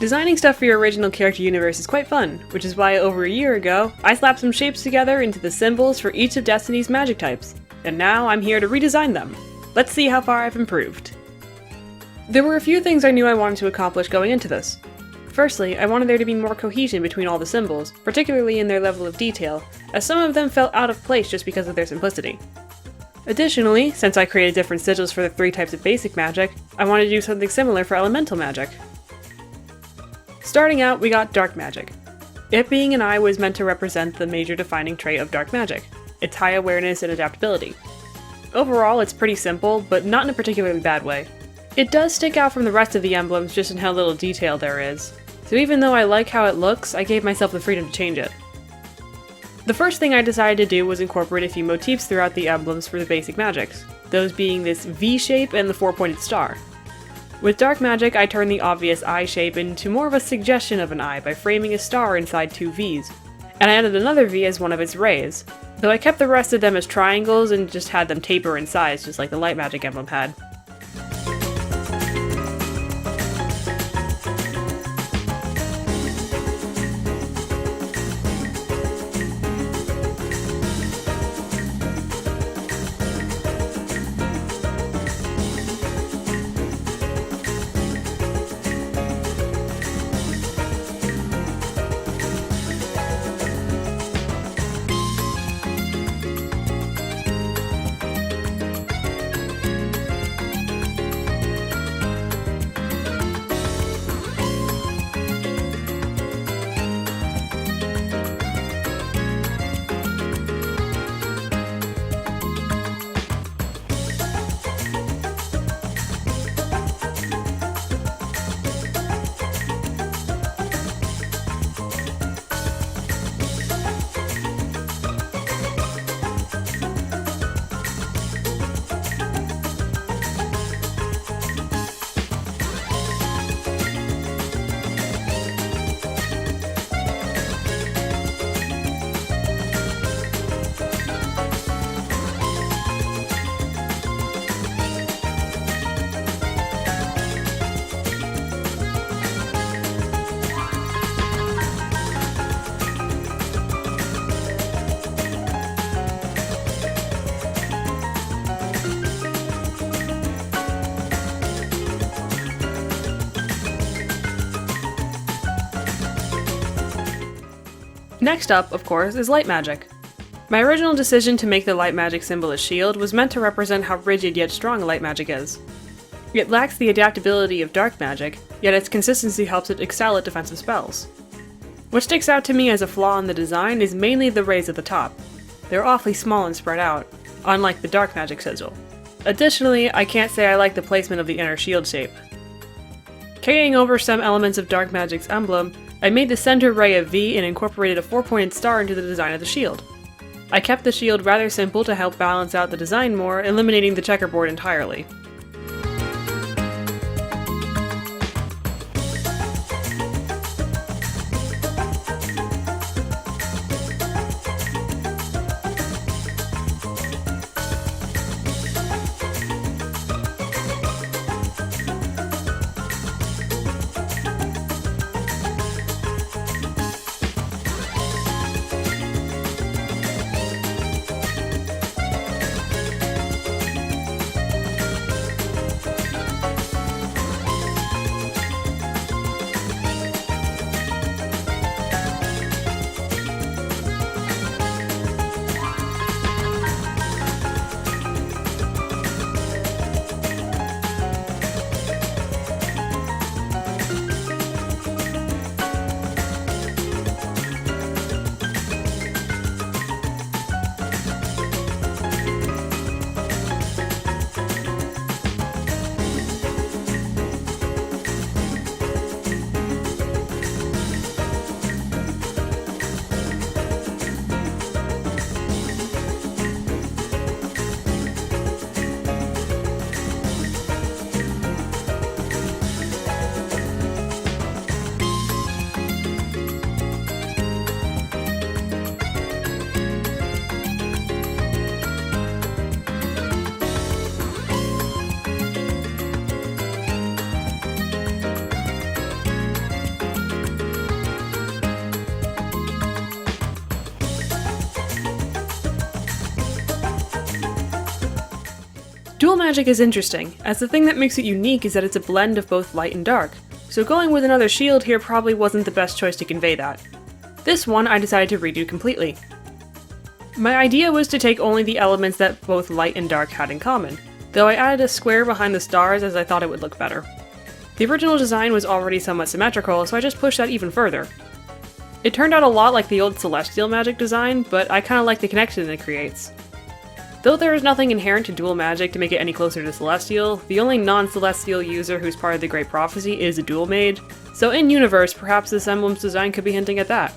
Designing stuff for your original character universe is quite fun, which is why over a year ago, I slapped some shapes together into the symbols for each of Destiny's magic types, and now I'm here to redesign them. Let's see how far I've improved. There were a few things I knew I wanted to accomplish going into this. Firstly, I wanted there to be more cohesion between all the symbols, particularly in their level of detail, as some of them felt out of place just because of their simplicity. Additionally, since I created different sigils for the 3 types of basic magic, I wanted to do something similar for elemental magic. Starting out, we got dark magic. It being an eye was meant to represent the major defining trait of dark magic, its high awareness and adaptability. Overall, it's pretty simple, but not in a particularly bad way. It does stick out from the rest of the emblems just in how little detail there is, so even though I like how it looks, I gave myself the freedom to change it. The first thing I decided to do was incorporate a few motifs throughout the emblems for the basic magics, those being this V shape and the 4-pointed star. With dark magic, I turned the obvious eye shape into more of a suggestion of an eye by framing a star inside 2 Vs, and I added another V as one of its rays, though I kept the rest of them as triangles and just had them taper in size just like the light magic emblem had. Next up, of course, is light magic. My original decision to make the light magic symbol a shield was meant to represent how rigid yet strong light magic is. It lacks the adaptability of dark magic, yet its consistency helps it excel at defensive spells. What sticks out to me as a flaw in the design is mainly the rays at the top. They're awfully small and spread out, unlike the dark magic sigil. Additionally, I can't say I like the placement of the inner shield shape. Carrying over some elements of dark magic's emblem, I made the center ray a V and incorporated a 4-pointed star into the design of the shield. I kept the shield rather simple to help balance out the design more, eliminating the checkerboard entirely. Dual magic is interesting, as the thing that makes it unique is that it's a blend of both light and dark, so going with another shield here probably wasn't the best choice to convey that. This one I decided to redo completely. My idea was to take only the elements that both light and dark had in common, though I added a square behind the stars as I thought it would look better. The original design was already somewhat symmetrical, so I just pushed that even further. It turned out a lot like the old Celestial magic design, but I kinda like the connection it creates. Though there is nothing inherent to dual magic to make it any closer to Celestial, the only non-Celestial user who's part of the Great Prophecy is a dual mage, so in-universe perhaps this Emblems design could be hinting at that.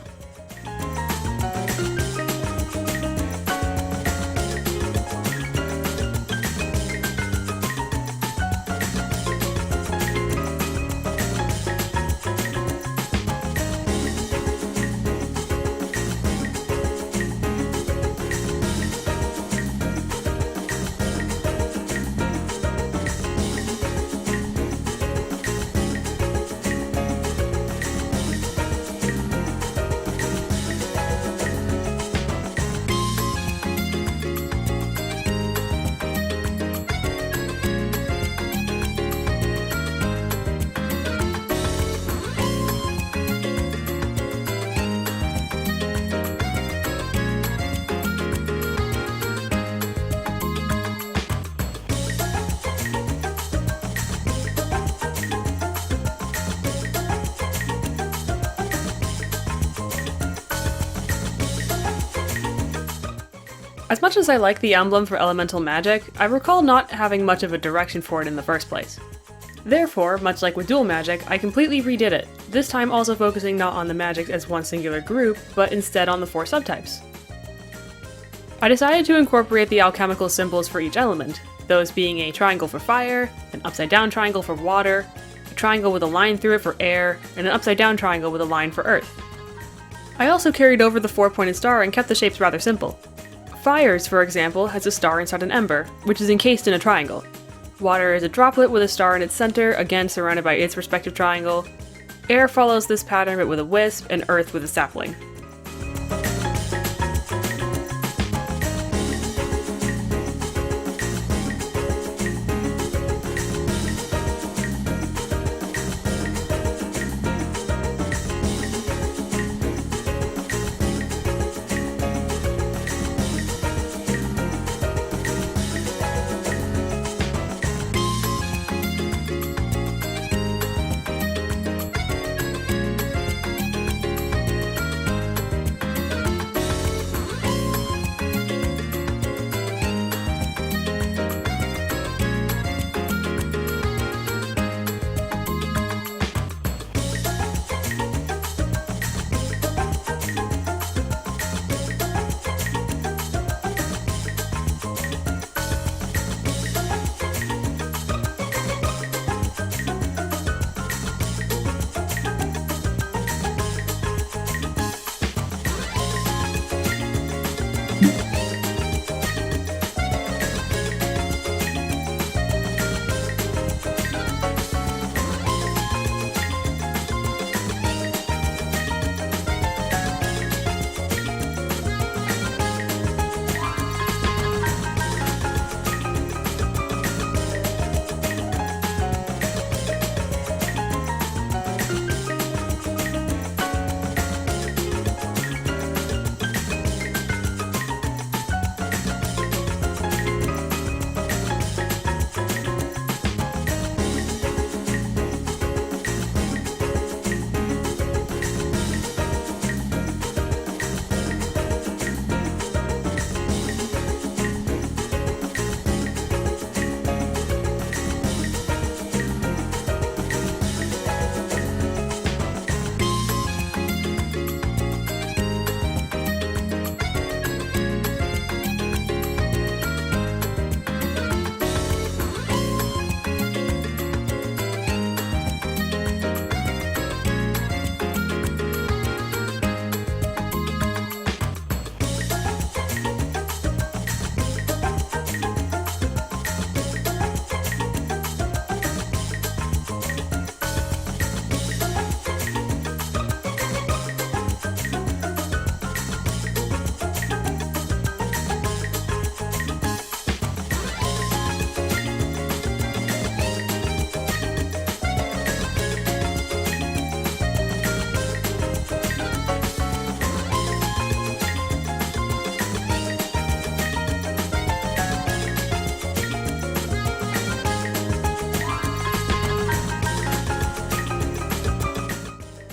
As much as I like the emblem for elemental magic, I recall not having much of a direction for it in the first place. Therefore, much like with dual magic, I completely redid it, this time also focusing not on the magics as one singular group, but instead on the 4 subtypes. I decided to incorporate the alchemical symbols for each element, those being a triangle for fire, an upside down triangle for water, a triangle with a line through it for air, and an upside down triangle with a line for earth. I also carried over the 4-pointed star and kept the shapes rather simple. Fires, for example, has a star inside an ember, which is encased in a triangle. Water is a droplet with a star in its center, again surrounded by its respective triangle. Air follows this pattern but with a wisp, and earth with a sapling.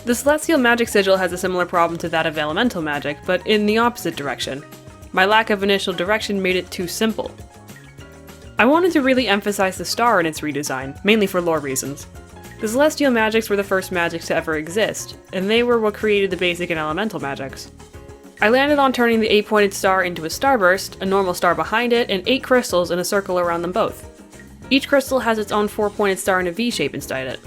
The Celestial Magic sigil has a similar problem to that of Elemental Magic, but in the opposite direction. My lack of initial direction made it too simple. I wanted to really emphasize the star in its redesign, mainly for lore reasons. The Celestial Magics were the first magics to ever exist, and they were what created the basic and elemental magics. I landed on turning the 8-pointed star into a starburst, a normal star behind it, and 8 crystals in a circle around them both. Each crystal has its own 4-pointed star in a V shape inside it.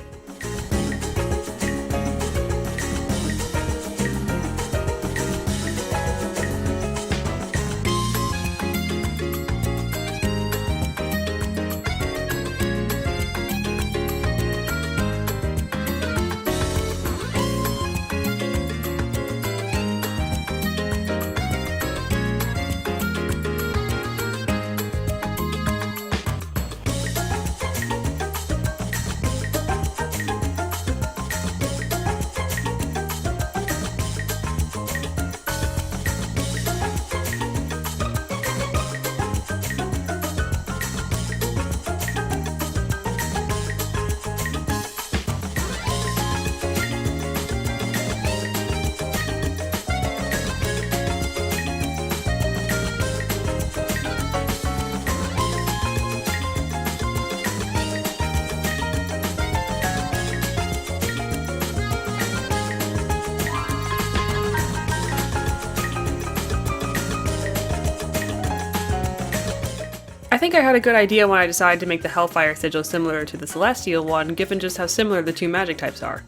I think I had a good idea when I decided to make the Hellfire sigil similar to the Celestial one, given just how similar the two magic types are.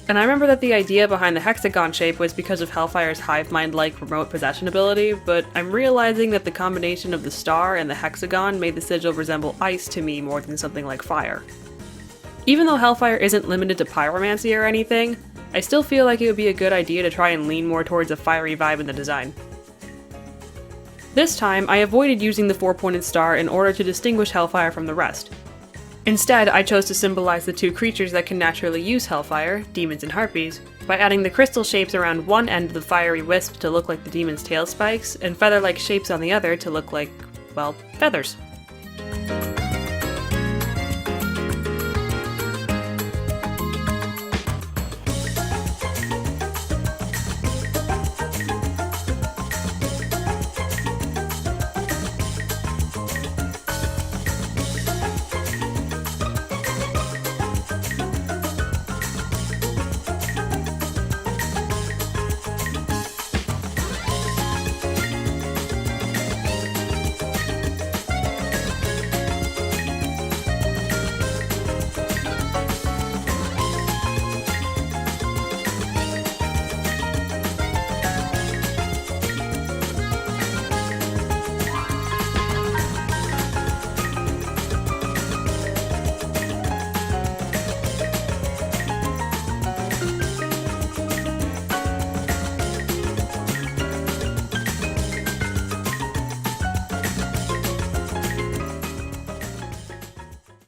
And I remember that the idea behind the hexagon shape was because of Hellfire's hive mind-like remote possession ability, but I'm realizing that the combination of the star and the hexagon made the sigil resemble ice to me more than something like fire. Even though Hellfire isn't limited to pyromancy or anything, I still feel like it would be a good idea to try and lean more towards a fiery vibe in the design. This time, I avoided using the 4-pointed star in order to distinguish Hellfire from the rest. Instead, I chose to symbolize the two creatures that can naturally use Hellfire, demons and harpies, by adding the crystal shapes around one end of the fiery wisp to look like the demon's tail spikes, and feather-like shapes on the other to look like, well, feathers.